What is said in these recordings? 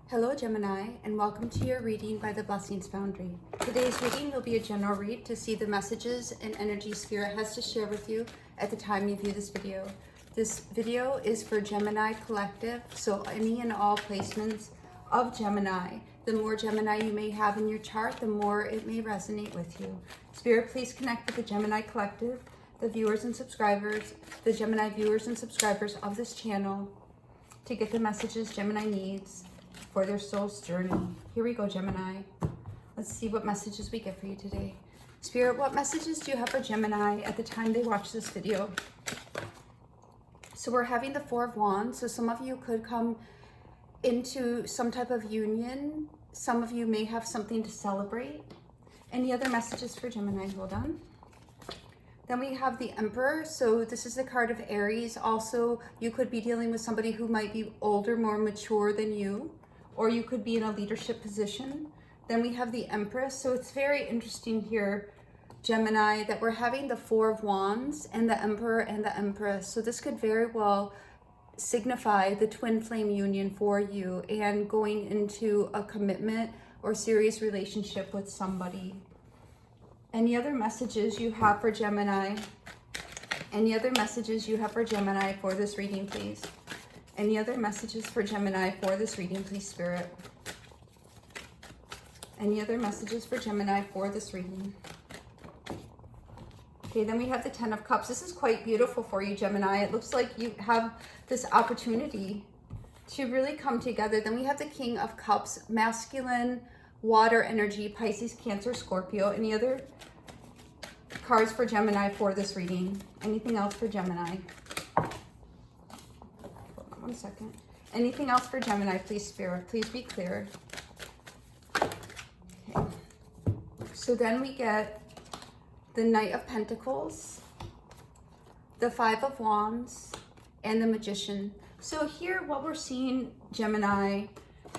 Hello Gemini, and welcome to your reading by the Blessings Foundry. Today's reading will be a general read to see the messages and energy Spirit has to share with you at the time you view this video. This video is for Gemini Collective, so any and all placements of Gemini. The more Gemini you may have in your chart, the more it may resonate with you. Spirit, please connect with the Gemini Collective, the viewers and subscribers, the Gemini viewers and subscribers of this channel to get the messages Gemini needs for their soul's journey. Here we go, Gemini. Let's see what messages we get for you today. Spirit, what messages do you have for Gemini at the time they watch this video? So we're having the Four of Wands. So some of you could come into some type of union. Some of you may have something to celebrate. Any other messages for Gemini? Hold on. Then we have the Emperor. So this is the card of Aries. Also, you could be dealing with somebody who might be older, more mature than you, or you could be in a leadership position. Then we have the Empress. So it's very interesting here, Gemini, that we're having the Four of Wands and the Emperor and the Empress. So this could very well signify the twin flame union for you and going into a commitment or serious relationship with somebody. Any other messages you have for Gemini? Any other messages you have for Gemini for this reading, please? Any other messages for Gemini for this reading, please, Spirit? Any other messages for Gemini for this reading? Okay, then we have the Ten of Cups. This is quite beautiful for you, Gemini. It looks like you have this opportunity to really come together. Then we have the King of Cups, masculine, water energy, Pisces, Cancer, Scorpio. Any other cards for Gemini for this reading? Anything else for Gemini? Hold on one second. Anything else for Gemini, please, Spirit? Please be clear. Okay. So then we get the Knight of Pentacles, the Five of Wands, and the Magician. So here what we're seeing, Gemini,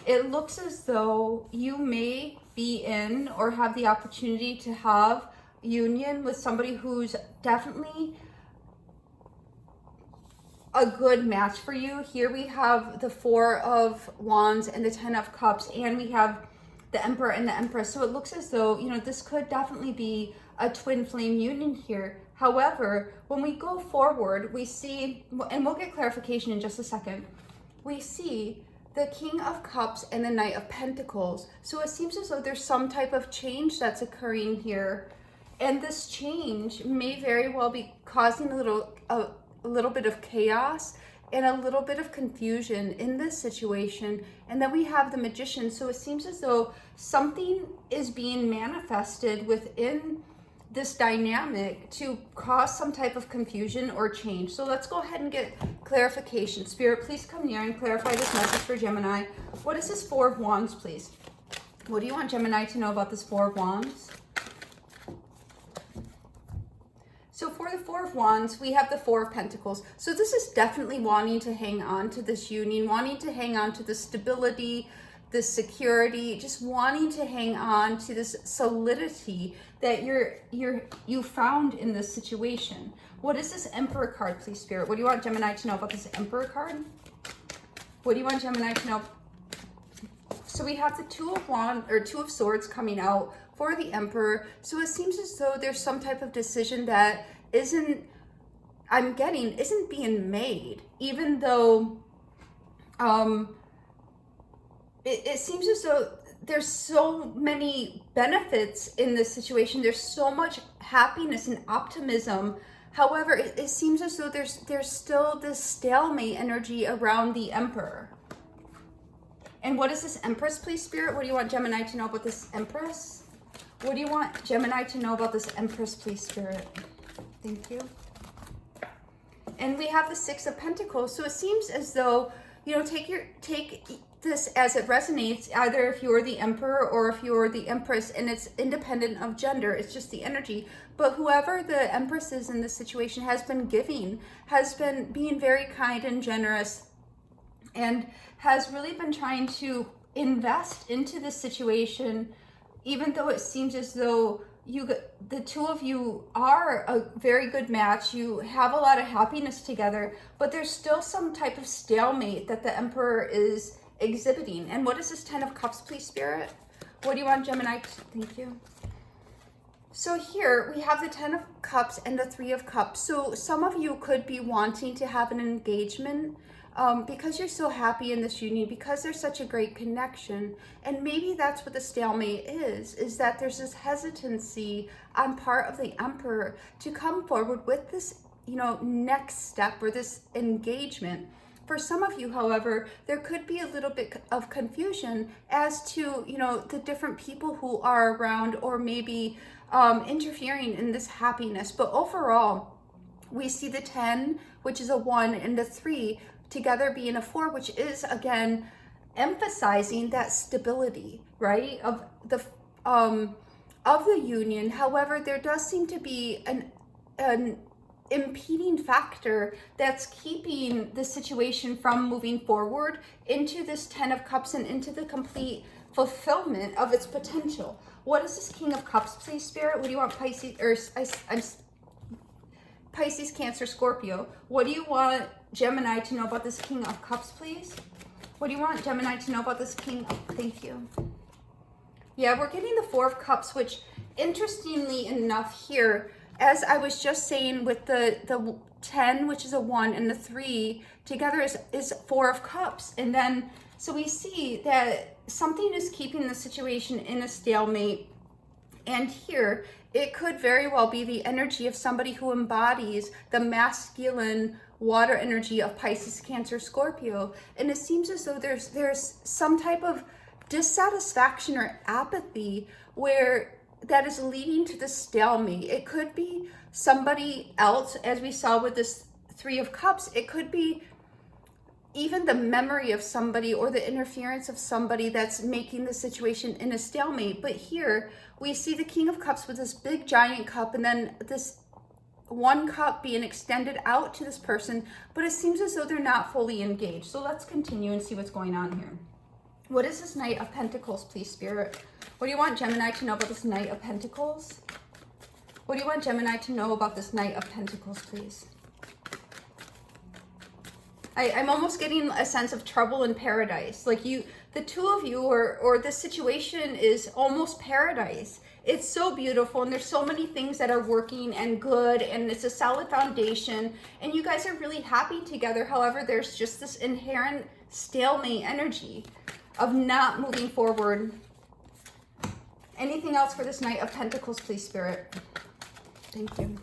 it looks as though you may be in or have the opportunity to have union with somebody who's definitely a good match for you. Here we have the Four of Wands and the Ten of Cups, and we have the Emperor and the Empress. So it looks as though, you know, this could definitely be a twin flame union here. However, when we go forward, we see, and we'll get clarification in just a second, we see the King of Cups and the Knight of Pentacles. So it seems as though there's some type of change that's occurring here. And this change may very well be causing a little bit of chaos and a little bit of confusion in this situation. And then we have the Magician. So it seems as though something is being manifested within this dynamic to cause some type of confusion or change. So let's go ahead and get clarification. Spirit, please come near and clarify this message for Gemini. What is this Four of Wands, please? What do you want Gemini to know about this Four of Wands? So for the Four of Wands, we have the Four of Pentacles. So this is definitely wanting to hang on to this union, wanting to hang on to the stability, the security, just wanting to hang on to this solidity that you found in this situation. What is this Emperor card, please, Spirit? What do you want Gemini to know about this Emperor card? What do you want Gemini to know? So we have the Two of Swords coming out for the Emperor. So it seems as though there's some type of decision that isn't being made, even though it seems as though there's so many benefits in this situation. There's so much happiness and optimism. However, it seems as though there's still this stalemate energy around the Emperor. And what is this Empress, please, Spirit? What do you want Gemini to know about this Empress? What do you want Gemini to know about this Empress, please, Spirit? Thank you. And we have the Six of Pentacles. So it seems as though, you know, take this as it resonates, either if you're the Emperor or if you're the Empress, and it's independent of gender. It's just the energy. But whoever the Empress is in this situation has been giving, has been being very kind and generous, and has really been trying to invest into this situation, even though it seems as though the two of you are a very good match. You have a lot of happiness together, but there's still some type of stalemate that the Emperor is exhibiting. And what is this 10 of Cups, please, Spirit? What do you want, Gemini? Thank you. So here we have the 10 of Cups and the 3 of Cups. So some of you could be wanting to have an engagement because you're so happy in this union, because there's such a great connection. And maybe that's what the stalemate is that there's this hesitancy on part of the Emperor to come forward with this, next step or this engagement. For some of you, however, there could be a little bit of confusion as to, the different people who are around or maybe interfering in this happiness. But overall, we see the 10, which is a 1, and the 3 together being a 4, which is, again, emphasizing that stability, right, of the union. However, there does seem to be an impeding factor that's keeping the situation from moving forward into this 10 of Cups and into the complete fulfillment of its potential. What is this King of Cups, please, Spirit? What do you want, Pisces, or Pisces, Cancer, Scorpio? What do you want Gemini to know about this King of Cups, please? What do you want Gemini to know about this King of, thank you. Yeah, we're getting the 4 of Cups, which interestingly enough here, as I was just saying with the 10, which is a 1, and the 3 together is 4 of Cups. And then, so we see that something is keeping the situation in a stalemate. And here, it could very well be the energy of somebody who embodies the masculine water energy of Pisces, Cancer, Scorpio. And it seems as though there's some type of dissatisfaction or apathy where that is leading to the stalemate. It could be somebody else, as we saw with this 3 of Cups. It could be even the memory of somebody or the interference of somebody that's making the situation in a stalemate. But here we see the King of Cups with this big giant cup, and then this 1 cup being extended out to this person, but it seems as though they're not fully engaged. So let's continue and see what's going on here. What is this Knight of Pentacles, please, Spirit? What do you want Gemini to know about this Knight of Pentacles? What do you want Gemini to know about this Knight of Pentacles, please? I'm almost getting a sense of trouble in paradise. Like the two of you, or this situation is almost paradise. It's so beautiful, and there's so many things that are working and good, and it's a solid foundation, and you guys are really happy together. However, there's just this inherent stalemate energy of not moving forward. Anything else for this Knight of Pentacles, please, Spirit? Thank you.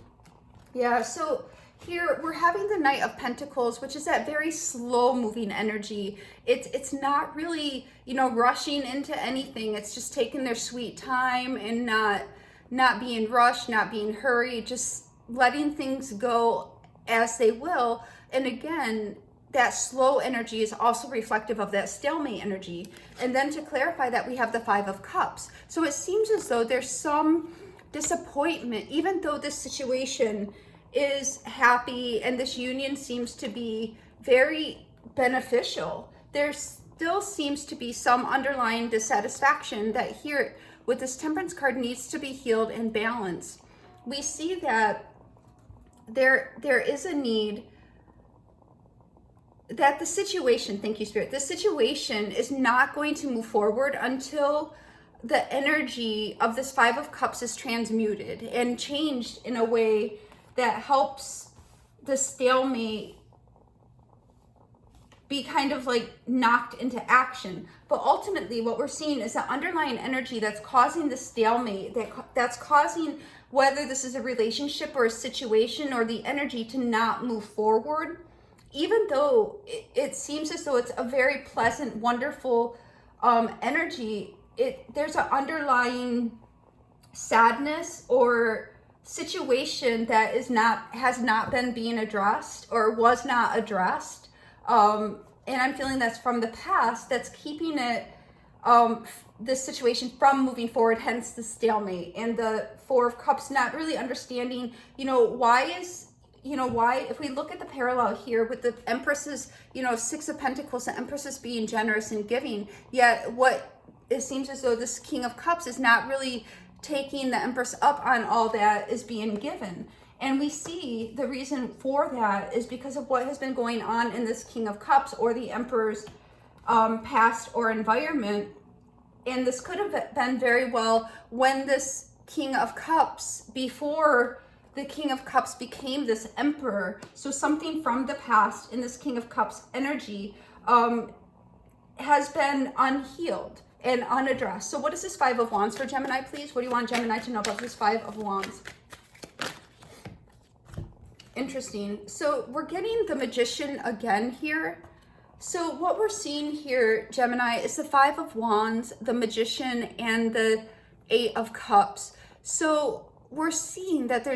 Yeah, so here we're having the Knight of Pentacles, which is that very slow moving energy. It's not really, rushing into anything. It's just taking their sweet time and not being rushed, not being hurried, just letting things go as they will. And again, that slow energy is also reflective of that stalemate energy. And then to clarify that, we have the 5 of Cups. So it seems as though there's some disappointment, even though this situation is happy and this union seems to be very beneficial. There still seems to be some underlying dissatisfaction that here with this Temperance card needs to be healed and balanced. We see that there is a need that the situation, thank you, Spirit, the situation is not going to move forward until the energy of this 5 of Cups is transmuted and changed in a way that helps the stalemate be kind of like knocked into action. But ultimately what we're seeing is the underlying energy that's causing the stalemate, that's causing, whether this is a relationship or a situation or the energy to not move forward, even though it seems as though it's a very pleasant, wonderful energy, there's an underlying sadness or situation that has not been being addressed or was not addressed. And I'm feeling that's from the past that's keeping it, this situation from moving forward, hence the stalemate. And the 4 of Cups, not really understanding, why, if we look at the parallel here with the Empress's, 6 of Pentacles, the Empress is being generous and giving, yet it seems as though this King of Cups is not really taking the Empress up on all that is being given. And we see the reason for that is because of what has been going on in this King of Cups or the Emperor's past or environment. And this could have been very well when this King of Cups, before the King of Cups became this Emperor. So something from the past in this King of Cups energy has been unhealed and unaddressed. So what is this Five of Wands for Gemini, please? What do you want Gemini to know about this Five of Wands? Interesting. So we're getting the Magician again here. So what we're seeing here, Gemini, is the Five of Wands, the Magician, and the Eight of Cups. So we're seeing that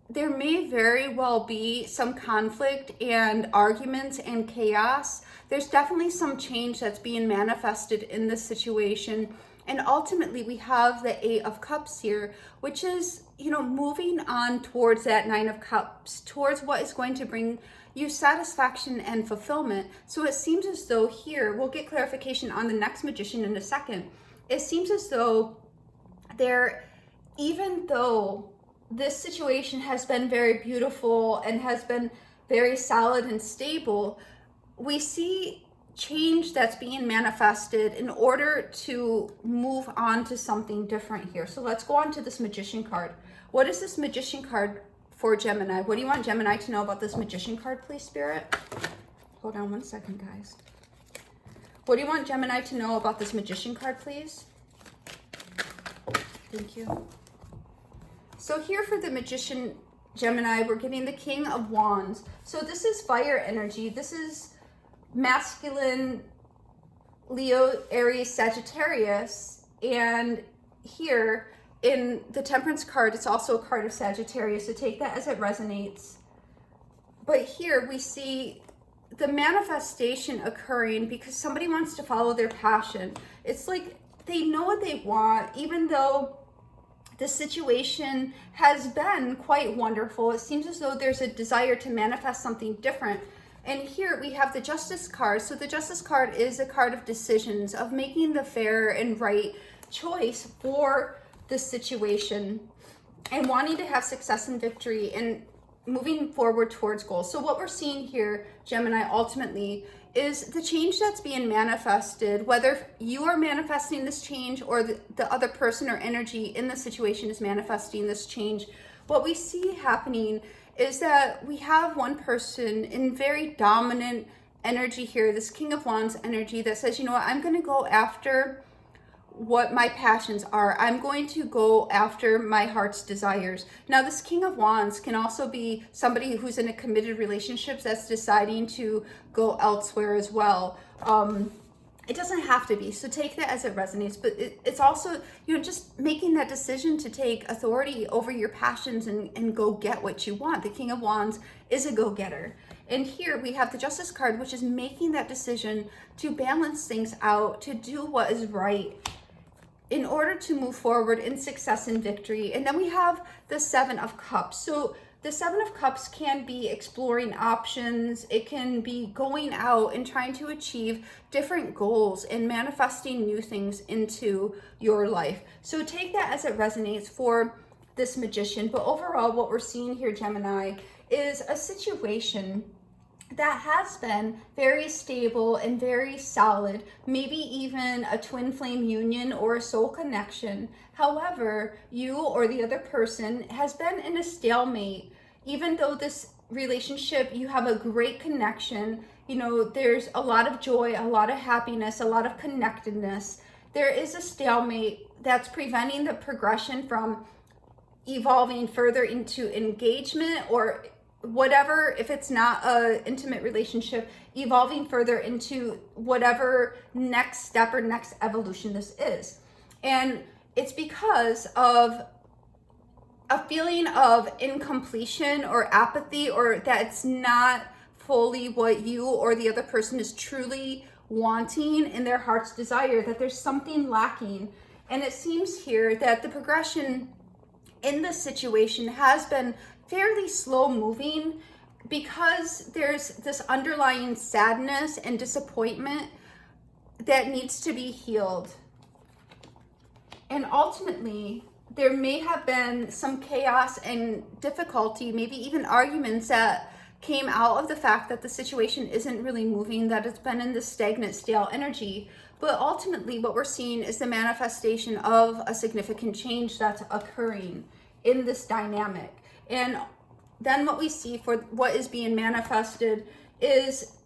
there may very well be some conflict and arguments and chaos. There's definitely some change that's being manifested in this situation. And ultimately, we have the Eight of Cups here, which is, you know, moving on towards that Nine of Cups, towards what is going to bring you satisfaction and fulfillment. So it seems as though here, we'll get clarification on the next Magician in a second. It seems as though even though this situation has been very beautiful and has been very solid and stable, we see change that's being manifested in order to move on to something different here. So let's go on to this Magician card. What is this Magician card for Gemini? What do you want Gemini to know about this Magician card, please, Spirit? Hold on one second, guys. What do you want Gemini to know about this Magician card, please? Thank you. So here for the Magician, Gemini, we're getting the King of Wands. So this is fire energy. This is masculine, Leo, Aries, Sagittarius. And here in the Temperance card, it's also a card of Sagittarius. So take that as it resonates. But here we see the manifestation occurring because somebody wants to follow their passion. It's like they know what they want, even though the situation has been quite wonderful. It seems as though there's a desire to manifest something different. And here we have the Justice card. So the Justice card is a card of decisions, of making the fair and right choice for the situation and wanting to have success and victory and moving forward towards goals. So what we're seeing here, Gemini, ultimately is the change that's being manifested, whether you are manifesting this change or the other person or energy in the situation is manifesting this change. What we see happening is that we have one person in very dominant energy here, this King of Wands energy, that says, you know what, I'm going to go after what my passions are. I'm going to go after my heart's desires. Now, this King of Wands can also be somebody who's in a committed relationship that's deciding to go elsewhere as well. It doesn't have to be, so take that as it resonates, but it's also, you know, just making that decision to take authority over your passions and go get what you want. The King of Wands is a go-getter. And here we have the Justice card, which is making that decision to balance things out, to do what is right in order to move forward in success and victory. And then we have the Seven of Cups. So the Seven of Cups can be exploring options. It can be going out and trying to achieve different goals and manifesting new things into your life. So take that as it resonates for this Magician. But overall, what we're seeing here, Gemini, is a situation that has been very stable and very solid, maybe even a twin flame union or a soul connection. However, you or the other person has been in a stalemate. Even though this relationship, you have a great connection, you know, there's a lot of joy, a lot of happiness, a lot of connectedness. There is a stalemate that's preventing the progression from evolving further into engagement or whatever, if it's not an intimate relationship, evolving further into whatever next step or next evolution this is. And it's because of a feeling of incompletion or apathy, or that it's not fully what you or the other person is truly wanting in their heart's desire, that there's something lacking. And it seems here that the progression in this situation has been fairly slow moving because there's this underlying sadness and disappointment that needs to be healed. And ultimately, there may have been some chaos and difficulty, maybe even arguments that came out of the fact that the situation isn't really moving, that it's been in this stagnant, stale energy. But ultimately what we're seeing is the manifestation of a significant change that's occurring in this dynamic. And then what we see for what is being manifested is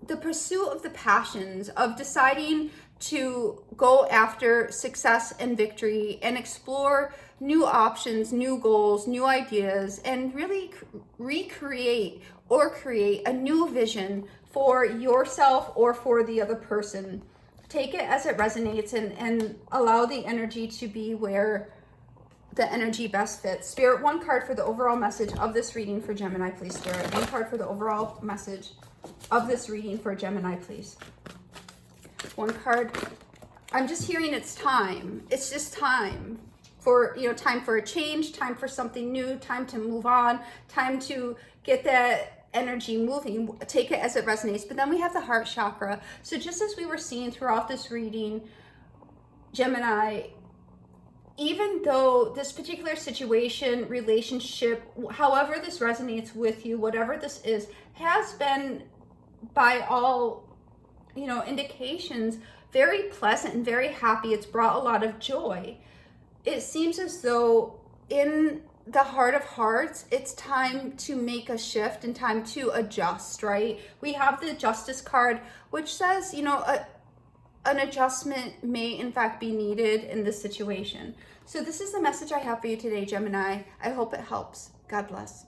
the pursuit of the passions, of deciding to go after success and victory and explore new options, new goals, new ideas, and really recreate or create a new vision for yourself or for the other person. Take it as it resonates and allow the energy to be where the energy best fits. Spirit, one card for the overall message of this reading for Gemini, please. Spirit, one card for the overall message of this reading for Gemini, please. One card. I'm just hearing it's time. It's just time for, time for a change, time for something new, time to move on, time to get that energy moving. Take it as it resonates. But then we have the heart chakra. So just as we were seeing throughout this reading, Gemini, even though this particular situation, relationship, however this resonates with you, whatever this is, has been by all, indications, very pleasant and very happy. It's brought a lot of joy. It seems as though in the heart of hearts, it's time to make a shift and time to adjust, right? We have the Justice card, which says, an adjustment may in fact be needed in this situation. So this is the message I have for you today, Gemini. I hope it helps. God bless.